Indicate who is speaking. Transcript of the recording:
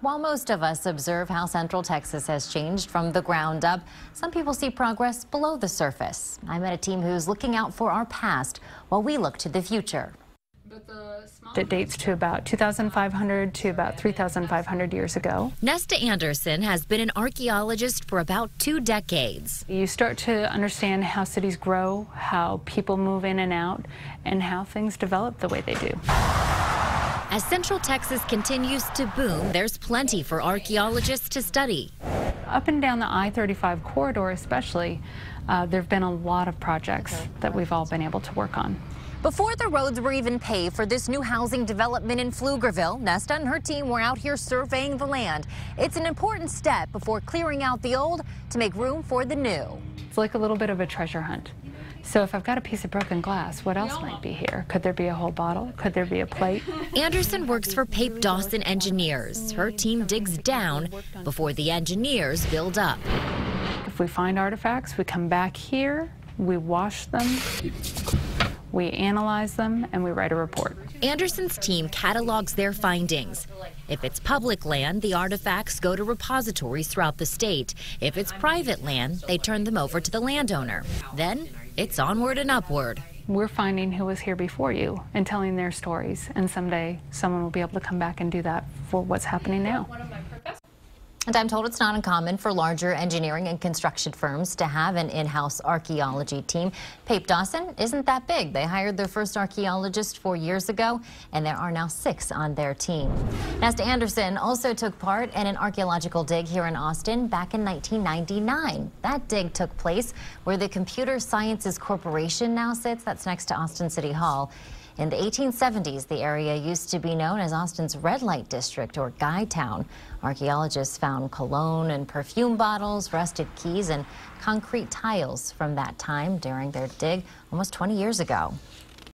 Speaker 1: While most of us observe how Central Texas has changed from the ground up, some people see progress below the surface. I met a team who's looking out for our past while we look to the future.
Speaker 2: It dates to about 2,500 to about 3,500 years ago.
Speaker 1: Nesta Anderson has been an archaeologist for about 2 decades.
Speaker 2: You start to understand how cities grow, how people move in and out, and how things develop the way they do.
Speaker 1: As Central Texas continues to boom, there's plenty for archaeologists to study.
Speaker 2: Up and down the I-35 corridor especially, there have been a lot of projects that we've all been able to work on.
Speaker 1: Before the roads were even paved for this new housing development in Pflugerville, Nesta and her team were out here surveying the land. It's an important step before clearing out the old to make room for the new.
Speaker 2: It's like a little bit of a treasure hunt. So if I've got a piece of broken glass, what else might be here? Could there be a whole bottle? Could there be a plate?
Speaker 1: Anderson works for Pape Dawson Engineers. Her team digs down before the engineers build up.
Speaker 2: If we find artifacts, we come back here, we wash them, we analyze them, and we write a report.
Speaker 1: Anderson's team catalogs their findings. If it's public land, the artifacts go to repositories throughout the state. If it's private land, they turn them over to the landowner. Then it's onward and upward.
Speaker 2: We're finding who was here before you and telling their stories, and someday someone will be able to come back and do that for what's happening now.
Speaker 1: And I'm told it's not uncommon for larger engineering and construction firms to have an in-house archaeology team. Pape Dawson isn't that big. They hired their first archaeologist 4 years ago, and there are now 6 on their team. Nesta Anderson also took part in an archaeological dig here in Austin back in 1999. That dig took place where the Computer Sciences Corporation now sits. That's next to Austin City Hall. In the 1870s, the area used to be known as Austin's Red Light District, or Guy Town. Archaeologists found cologne and perfume bottles, rusted keys, and concrete tiles from that time during their dig almost 20 years ago.